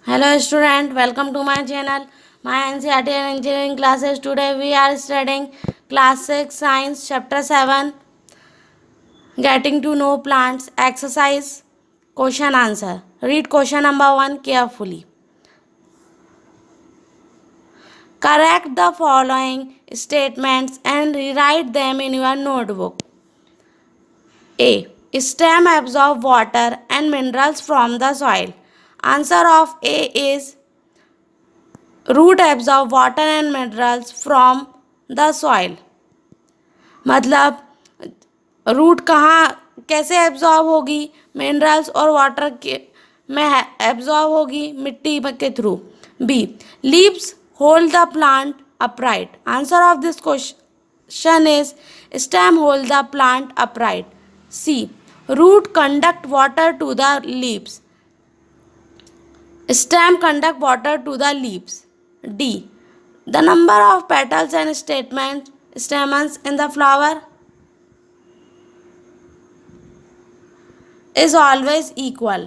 Hello student, welcome to my channel. My NCERT and engineering classes. Today we are studying class 6 science chapter 7 getting to know plants exercise question answer. Read question number 1 carefully. Correct the following statements and rewrite them in your notebook. A. Stem absorb water and minerals from the soil. Answer of A is root absorb water and minerals from the soil. मतलब root कहाँ कैसे absorb होगी, minerals और water के में absorb होगी मिट्टी के through. B leaves hold the plant upright. Answer of this question is stem hold the plant upright. C root conduct water to the leaves. Stem conduct water to the leaves. D. The number of petals and stamens in the flower is always equal.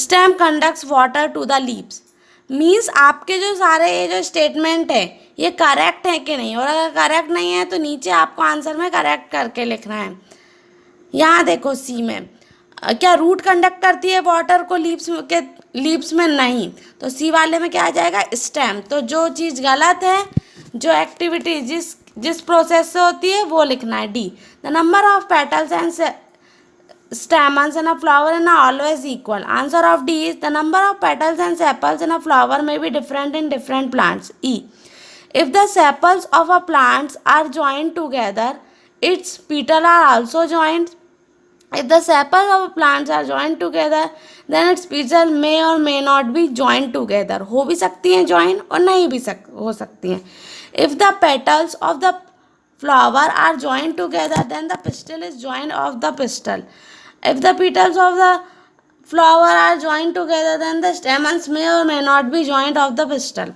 Stem conducts water to the leaves. Means आपके जो सारे ये जो statement है ये correct है कि नहीं, और अगर करेक्ट नहीं है तो नीचे आपको आंसर में करेक्ट करके लिखना है। यहाँ देखो सी में क्या रूट कंडक्ट करती है वाटर को लीव्स में नहीं, तो सी वाले में क्या आ जाएगा स्टेम। तो जो चीज़ गलत है, जो एक्टिविटी जिस प्रोसेस से होती है वो लिखना है। D the number of petals and stamens in a flower is always equal. Answer of D is the number of petals and sepals in a flower may be different in different plants. E. If the sepals of a plant are joined together, its petals are also joined. If the sepals of plants are joined together, then its petals may or may not be joined together. हो भी सकती हैं join और नहीं भी हो सकती हैं. If the petals of the flower are joined together, then the pistil is joined of the pistil. If the petals of the flower are joined together, then the stamens may or may not be joined of the pistil.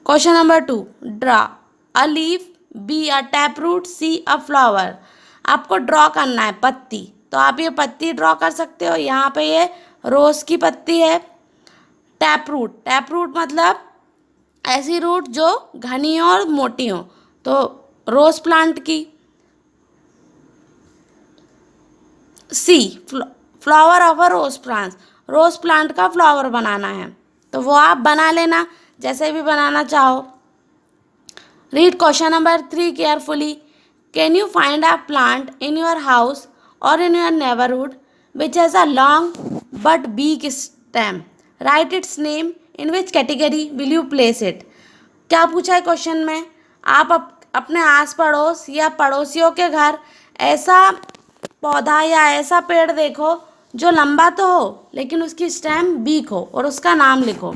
Question number 2. Draw a leaf, B a taproot, C a flower. आपको draw करना है पत्ती, तो आप ये पत्ती draw कर सकते हो। यहाँ पे ये रोज की पत्ती है। टैप रूट मतलब ऐसी रूट जो घनी हो और मोटी हो, तो रोज प्लांट की। See flower of a rose plant का फ्लावर बनाना है, तो वो आप बना लेना जैसे भी बनाना चाहो। Read question number 3 carefully. Can you find a plant in your house or in your neighborhood which has a long but big stem? Write its name. In which category will you place it? क्या पूछा है question में? आप अपने आस पड़ोस या पड़ोसियों के घर ऐसा पौधा या ऐसा पेड़ देखो जो लंबा तो हो लेकिन उसकी स्टेम बीक हो और उसका नाम लिखो।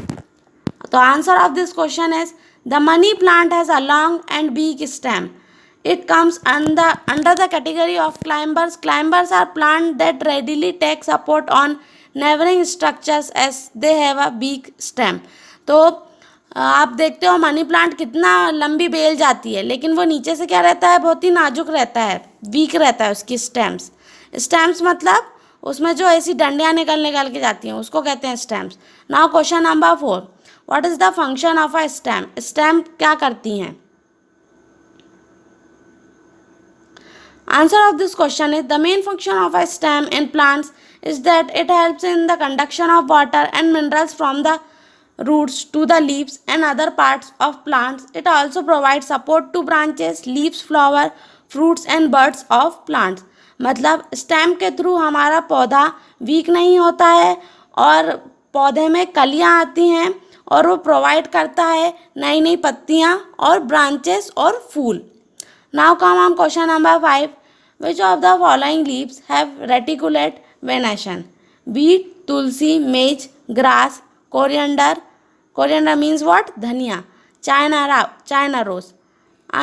तो answer of this question is the money plant has a long and weak stem. It comes under the category of climbers. Climbers are plants that readily take support on neighboring structures as they have a big stem. तो आप देखते हो money plant कितना लंबी bell जाती है, लेकिन वो नीचे से क्या रहता है, बहुत ही नाजुक रहता है, वीक रहता है उसकी स्टेम्स मतलब उसमें जो ऐसी डंडियाँ निकल के जाती हैं उसको कहते हैं stems. Now question number 4. What is the function of a stem? Stem क्या करती हैं? Answer of this question is the main function of a stem in plants is that it helps in the conduction of water and minerals from the roots to the leaves and other parts of plants. It also provides support to branches, leaves, flower, fruits and buds of plants. मतलब stem के through हमारा पौधा week नहीं होता है और पौधे में कलियाँ आती हैं और वो प्रोवाइड करता है नई नई पत्तियाँ और ब्रांचेस और फूल. Now come on question number 5. Which of the following leaves have reticulate venation? Beet, tulsi, maize, grass, coriander. Coriander means what? Dhania. China rose.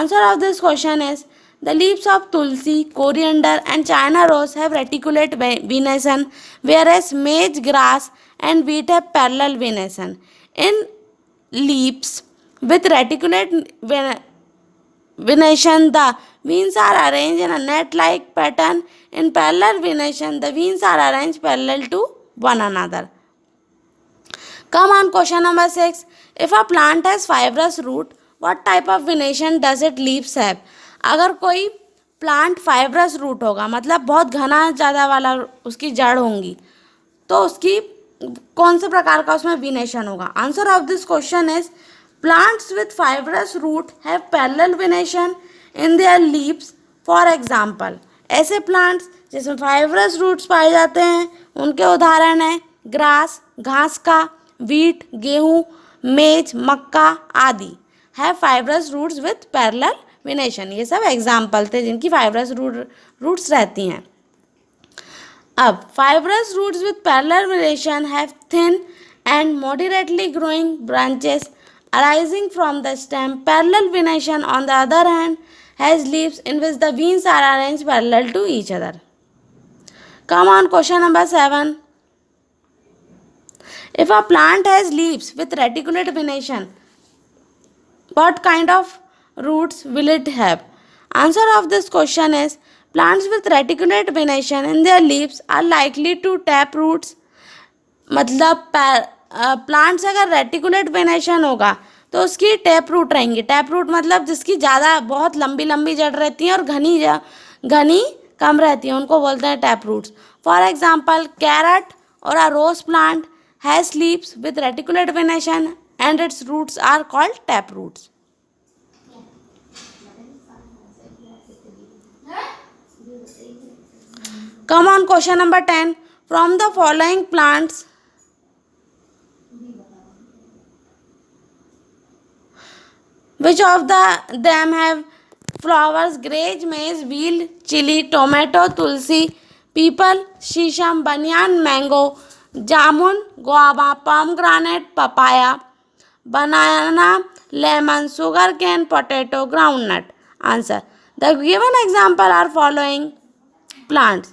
Answer of this question is the leaves of tulsi, coriander and China rose have reticulate venation, whereas maize, grass and wheat have parallel venation. In leaves with reticulate venation, the veins are arranged in a net-like pattern in parallel venation. The veins are arranged parallel to one another. Come on, question number 6. If a plant has fibrous root, what type of venation does its leaves have? अगर कोई plant fibrous root होगा, मतलब बहुत घना ज़्यादा वाला उसकी जड़ होंगी, तो उसकी कौन से प्रकार का उसमें विनेशन होगा? Answer of this question is plants with fibrous root have parallel venation in their leaves. For example, ऐसे प्लांट्स जिसमें फाइब्रस रूट्स पाए जाते हैं उनके उदाहरण हैं ग्रास, घास का, वीट, गेहूँ, मेज, मक्का आदि. है fibrous roots with parallel venation. ये सब एग्जाम्पल थे जिनकी फाइब्रस रूट्स रहती हैं. अब fibrous roots with parallel venation have thin and moderately growing branches arising from the stem. Parallel venation, on the other hand, has leaves in which the veins are arranged parallel to each other. Come on, question number 7. If a plant has leaves with reticulate venation, what kind of roots will it have? Answer of this question is plants with reticulate venation in their leaves are likely to tap roots. मतलब plants अगर reticulate venation होगा तो उसकी tap root रहेंगी. Tap root मतलब जिसकी ज़्यादा बहुत लंबी लंबी जड़ रहती है और घनी कम रहती है, उनको बोलते हैं tap roots. For example, carrot और a rose plant has leaves with reticulate venation and its roots are called tap roots. Come on, question number 10. From the following plants, which of them have flowers? Grage, maize, veal, chili, tomato, tulsi, people, shisham, banyan, mango, jamun, guava, pomegranate, papaya, banana, lemon, sugarcane, potato, groundnut. Answer. The given example are following plants.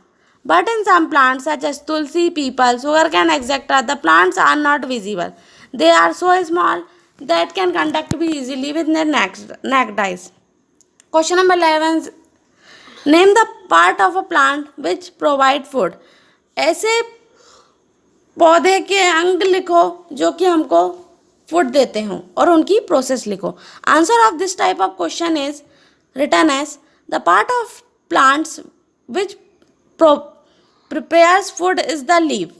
But in some plants such as tulsi, people, sugarcane, etc., the plants are not visible. They are so small that can contact be easily with their naked eyes. Question number 11. Name the part of a plant which provide food. ऐसे पौधे के अंग लिखो जो कि हमको food देते हों और उनकी प्रोसेस लिखो. Answer of this type of question is written as the part of plants which prepares food is the leaf.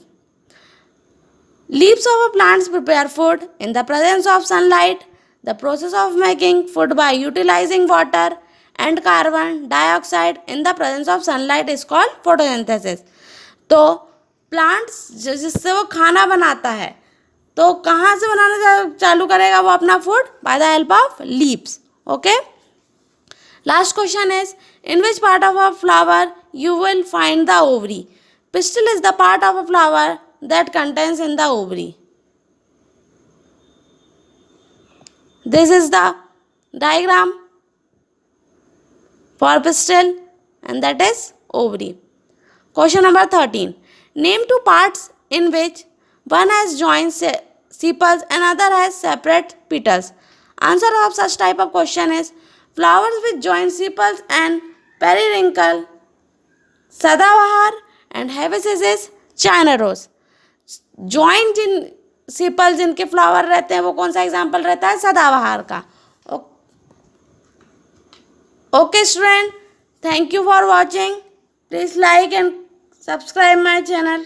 Leaves of a plants prepare food in the presence of sunlight. The process of making food by utilizing water and carbon dioxide in the presence of sunlight is called photosynthesis. तो plants जिससे वो खाना बनाता है तो कहाँ से बनाना चालू करेगा वो अपना food? By the help of leaves. Okay. Last question is, in which part of a flower you will find the ovary? Pistil is the part of a flower that contains in the ovary. This is the diagram for pistil and that is ovary. Question number 13. Name two parts in which one has joined sepals and other has separate petals. Answer of such type of question is flowers with joined sepals and periwinkle, सदाबहार and hibiscus, China rose. Joint जिन sepal जिनके flower रहते हैं वो कौन सा example रहता है? सदाबहार का. Okay student, thank you for watching. Please like and subscribe my channel.